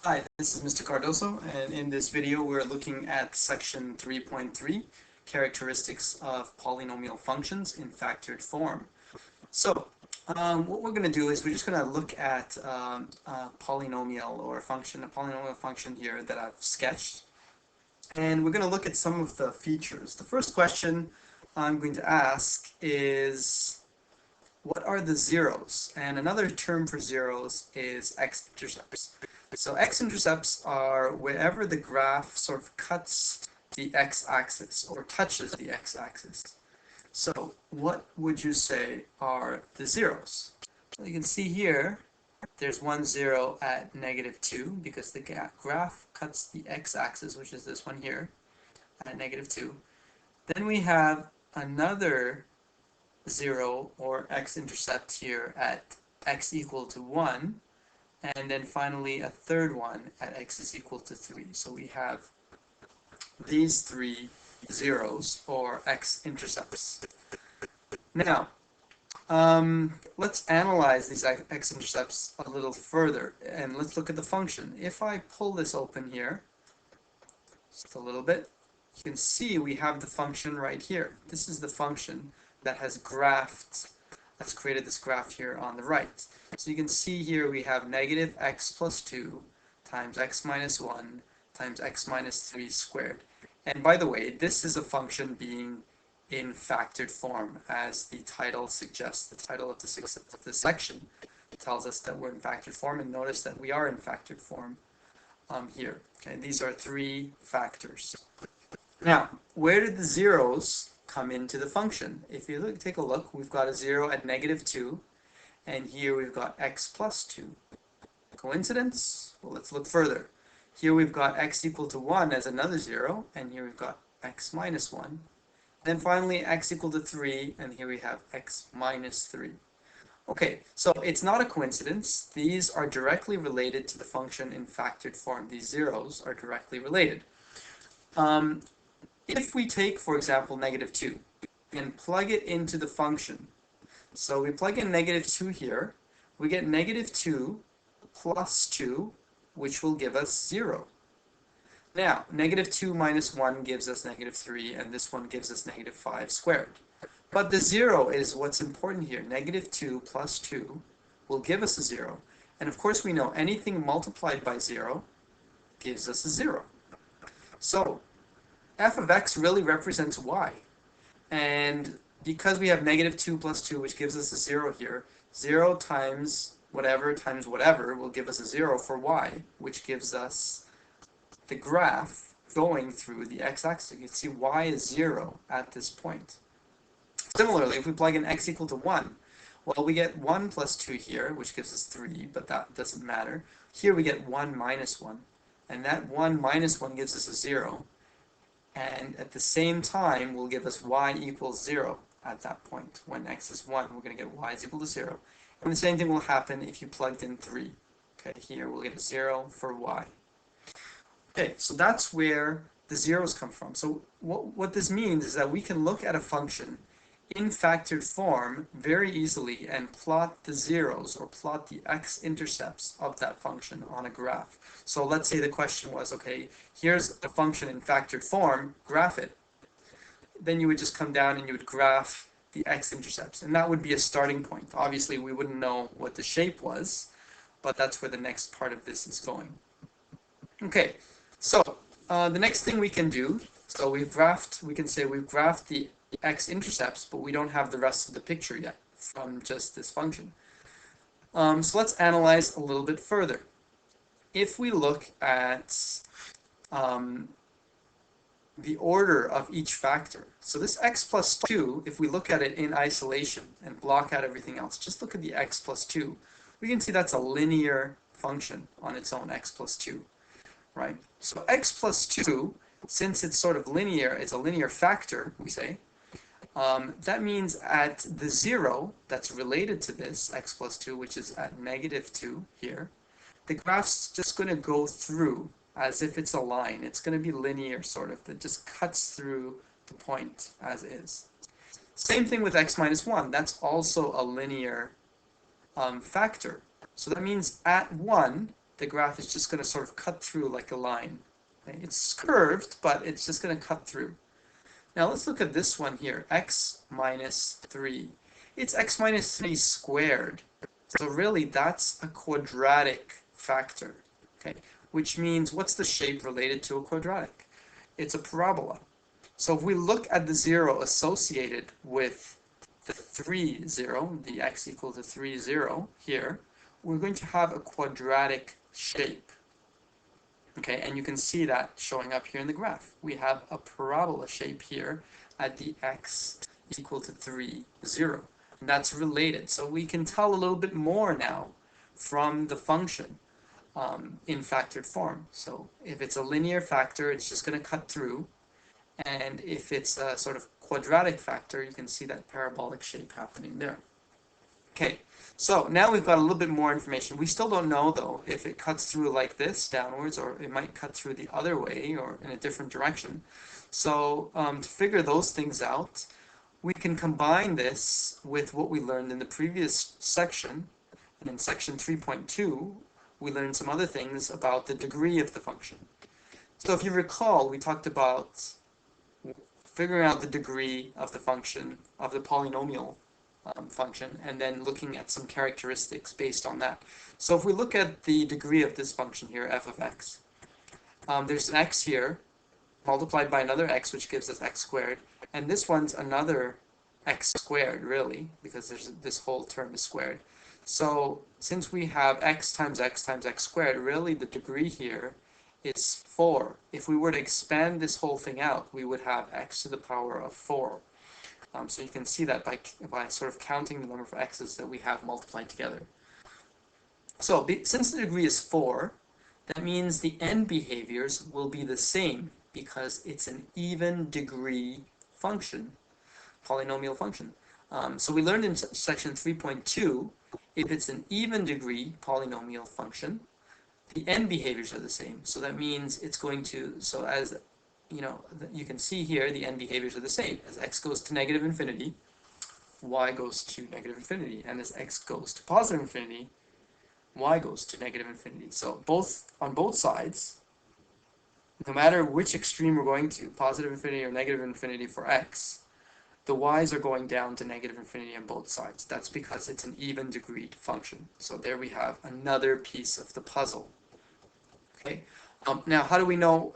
Hi, this is Mr. Cardoso, and in this video we're looking at section 3.3, characteristics of polynomial functions in factored form. So, what we're going to do is we're just going to look at a polynomial or a polynomial function here that I've sketched, and we're going to look at some of the features. The first question I'm going to ask is, what are the zeros? And another term for zeros is x-intercepts. So x-intercepts are wherever the graph sort of cuts the x-axis or touches the x-axis. So what would you say are the zeros? Well, you can see here there's 1 0 at -2 because the graph cuts the x-axis, which is this one here, at -2. Then we have another 0 or x-intercept here at x equal to 1, and then finally a third one at x is equal to 3. So we have these three zeros or x-intercepts. Now, let's analyze these x-intercepts a little further, and let's look at the function. If I pull this open here, just a little bit, you can see we have the function right here. This is the function that has that's created this graph here on the right. So you can see here we have negative x plus 2 times x minus 1 times x minus 3 squared. And by the way, this is a function being in factored form, as the title suggests. The title of the section tells us that we're in factored form, and notice that we are in factored form here. Okay, these are three factors. Now, where did the zeros come into the function? If you take a look, we've got a 0 at -2, and here we've got x plus 2. Coincidence? Well, let's look further. Here we've got x equal to 1 as another 0, and here we've got x minus 1. Then finally x equal to 3, and here we have x minus 3. Okay, so it's not a coincidence. These are directly related to the function in factored form. These zeros are directly related. If we take, for example, -2 and plug it into the function, so we plug in -2 here, we get -2 plus 2, which will give us 0. Now, -2 minus 1 gives us -3, and this one gives us -5 squared. But the 0 is what's important here. -2 plus 2 will give us a 0. And of course we know anything multiplied by 0 gives us a 0. So f of x really represents y. And because we have -2 plus 2, which gives us a 0 here, 0 times whatever will give us a 0 for y, which gives us the graph going through the x-axis. You can see y is 0 at this point. Similarly, if we plug in x equal to 1, well, we get 1 plus 2 here, which gives us 3, but that doesn't matter. Here we get 1 minus 1, and that 1 minus 1 gives us a 0. And at the same time will give us y equals 0 at that point. When x is 1, we're going to get y is equal to 0. And the same thing will happen if you plugged in 3. Okay, here we'll get a 0 for y. Okay, so that's where the zeros come from. So what this means is that we can look at a function in factored form very easily and plot the zeros or plot the x-intercepts of that function on a graph. So let's say the question was, okay, here's the function in factored form, graph it. Then you would just come down and you would graph the x-intercepts, and that would be a starting point. Obviously, we wouldn't know what the shape was, but that's where the next part of this is going. Okay, so the next thing we can do, so we can say we've graphed the x-intercepts, but we don't have the rest of the picture yet from just this function. So let's analyze a little bit further. If we look at the order of each factor, so this x plus 2, if we look at it in isolation and block out everything else, just look at the x plus 2, we can see that's a linear function on its own, x plus 2, right? So x plus 2, since it's sort of linear, it's a linear factor, we say, that means at the 0 that's related to this, x plus 2, which is at -2 here, the graph's just going to go through as if it's a line. It's going to be linear, sort of, that just cuts through the point as is. Same thing with x minus 1. That's also a linear factor. So that means at 1, the graph is just going to sort of cut through like a line. Okay? It's curved, but it's just going to cut through. Now let's look at this one here, x minus 3. It's x minus 3 squared. So really that's a quadratic factor, okay? Which means what's the shape related to a quadratic? It's a parabola. So if we look at the 0 associated with the 3, 0, the x equal to 3, 0 here, we're going to have a quadratic shape. Okay, and you can see that showing up here in the graph. We have a parabola shape here at the x equal to 3, 0. And that's related. So we can tell a little bit more now from the function in factored form. So if it's a linear factor, it's just going to cut through. And if it's a sort of quadratic factor, you can see that parabolic shape happening there. Okay, so now we've got a little bit more information. We still don't know, though, if it cuts through like this downwards, or it might cut through the other way or in a different direction. So to figure those things out, we can combine this with what we learned in the previous section. And in section 3.2, we learned some other things about the degree of the function. So if you recall, we talked about figuring out the degree of the function, of the polynomial function, and then looking at some characteristics based on that. So if we look at the degree of this function here, f of x, there's an x here multiplied by another x, which gives us x squared, and this one's another x squared, really, because this whole term is squared. So since we have x times x times x squared, really the degree here is 4. If we were to expand this whole thing out, we would have x to the power of 4. So you can see that by sort of counting the number of x's that we have multiplied together. So since the degree is 4, that means the end behaviors will be the same because it's an even degree function, polynomial function. So we learned in section 3.2, if it's an even degree polynomial function, the end behaviors are the same. So that means it's going to, so as you know, you can see here the end behaviors are the same. As x goes to negative infinity, y goes to negative infinity. And as x goes to positive infinity, y goes to negative infinity. So on both sides, no matter which extreme we're going to, positive infinity or negative infinity for x, the y's are going down to negative infinity on both sides. That's because it's an even degree function. So there we have another piece of the puzzle. Okay. Now, how do we know,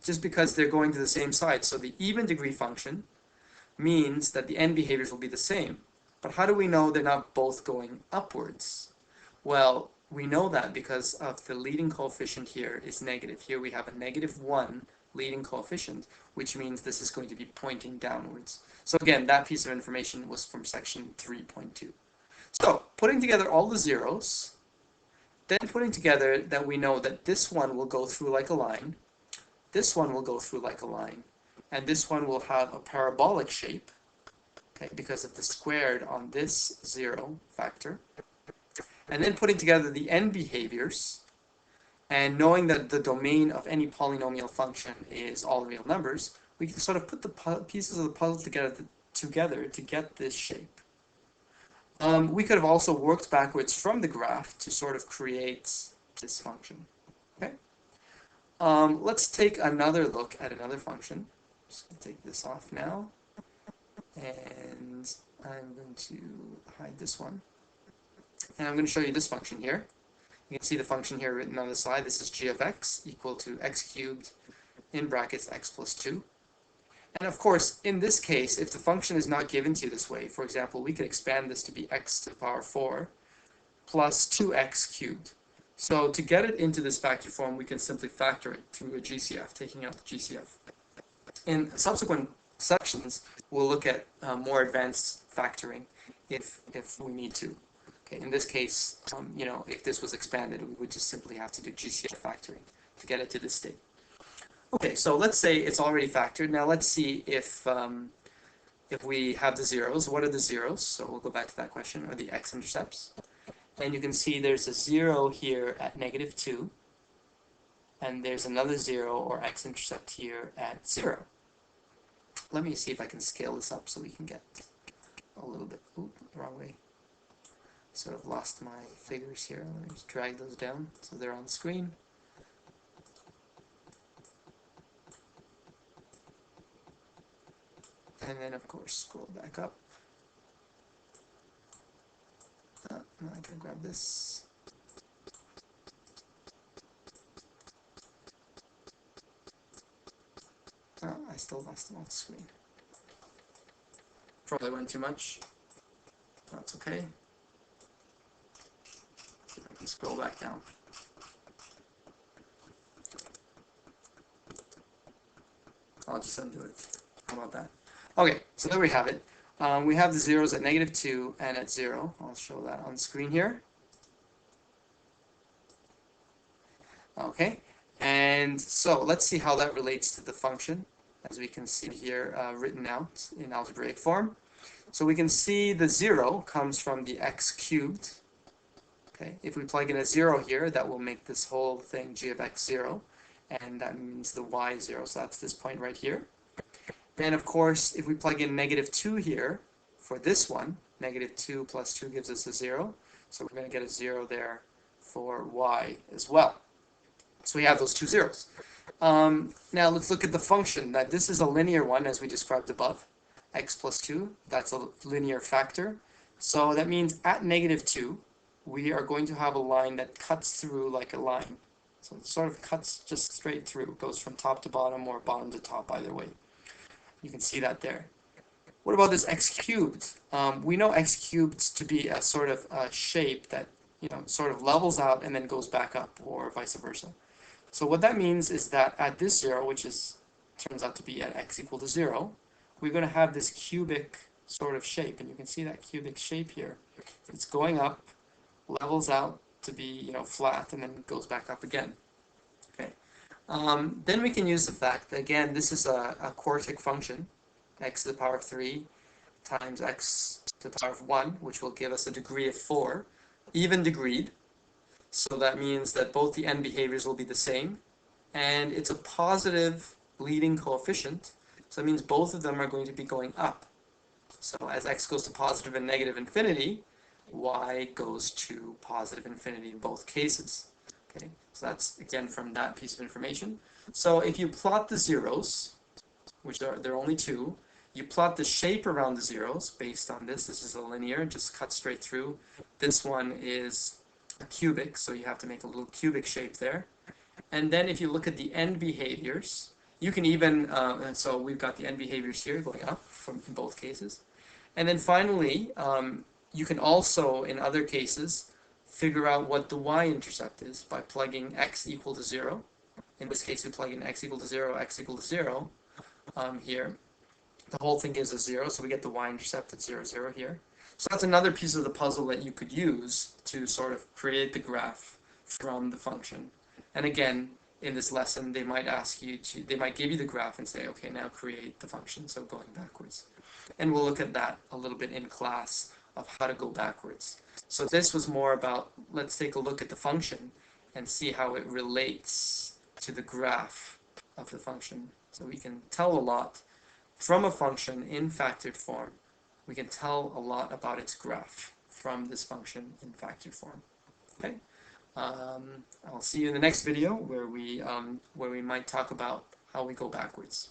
just because they're going to the same side? So the even degree function means that the end behaviors will be the same. But how do we know they're not both going upwards? Well, we know that because of the leading coefficient here is negative. Here we have a -1 leading coefficient, which means this is going to be pointing downwards. So again, that piece of information was from section 3.2. So putting together all the zeros, then putting together that we know that this one will go through like a line, this one will go through like a line, and this one will have a parabolic shape, okay, because of the squared on this 0 factor. And then putting together the end behaviors, and knowing that the domain of any polynomial function is all real numbers, we can sort of put the pieces of the puzzle together to get this shape. We could have also worked backwards from the graph to sort of create this function. Okay. Let's take another look at another function. Just gonna take this off now, and I'm going to hide this one. And I'm going to show you this function here. You can see the function here written on the side. This is g of x equal to x cubed in brackets x plus 2. And of course, in this case, if the function is not given to you this way, for example, we could expand this to be x to the power 4 plus 2x cubed. So to get it into this factor form, we can simply factor it through a GCF, taking out the GCF. In subsequent sections, we'll look at more advanced factoring if we need to. Okay, in this case, you know, if this was expanded, we would just simply have to do GCF factoring to get it to this state. Okay, so let's say it's already factored. Now let's see if we have the zeros. What are the zeros? So we'll go back to that question, or the x-intercepts. And you can see there's a 0 here at -2, and there's another 0 or x-intercept here at 0. Let me see if I can scale this up so we can get a little bit, wrong way. sort of lost my figures here. Let me just drag those down so they're on the screen. And then, of course, scroll back up. I can grab this. Oh, I still lost them off the screen. Probably went too much. That's okay. I can scroll back down. I'll just undo it. How about that? Okay, so there we have it. We have the zeros at -2 and at 0. I'll show that on the screen here. Okay, and so let's see how that relates to the function, as we can see here written out in algebraic form. So we can see the 0 comes from the x cubed. Okay, if we plug in a 0 here, that will make this whole thing g of x 0, and that means the y 0, so that's this point right here. Then, of course, if we plug in -2 here for this one, -2 plus 2 gives us a 0, so we're going to get a 0 there for y as well. So we have those two zeros. Now let's look at the function. That this is a linear one, as we described above. X plus 2, that's a linear factor. So that means at -2, we are going to have a line that cuts through like a line. So it sort of cuts just straight through, goes from top to bottom or bottom to top, either way. You can see that there. What about this x cubed? We know x cubed to be a sort of shape that, you know, sort of levels out and then goes back up, or vice versa. So what that means is that at this 0, which turns out to be at x equal to 0, we're going to have this cubic sort of shape, and you can see that cubic shape here. It's going up, levels out to be, you know, flat, and then goes back up again. Okay. Then we can use the fact that, again, this is a quartic function, x to the power of 3 times x to the power of 1, which will give us a degree of 4, even degreed. So that means that both the end behaviors will be the same, and it's a positive leading coefficient, so that means both of them are going to be going up. So as x goes to positive and negative infinity, y goes to positive infinity in both cases. Okay, so that's again from that piece of information. So if you plot the zeros, which there are only 2, you plot the shape around the zeros based on this. This is a linear, just cut straight through. This one is a cubic, so you have to make a little cubic shape there. And then if you look at the end behaviors, you can even, so we've got the end behaviors here going up in both cases. And then finally, you can also, in other cases, figure out what the y-intercept is by plugging x equal to 0. In this case, we plug in x equal to 0, x equal to 0 here. The whole thing gives us 0, so we get the y-intercept at 0, 0 here. So that's another piece of the puzzle that you could use to sort of create the graph from the function. And again, in this lesson, they might ask you to, they might give you the graph and say, okay, now create the function, so going backwards. And we'll look at that a little bit in class of how to go backwards. So this was more about, let's take a look at the function and see how it relates to the graph of the function. So we can tell a lot from a function in factored form. We can tell a lot about its graph from this function in factored form. Okay, I'll see you in the next video where we might talk about how we go backwards.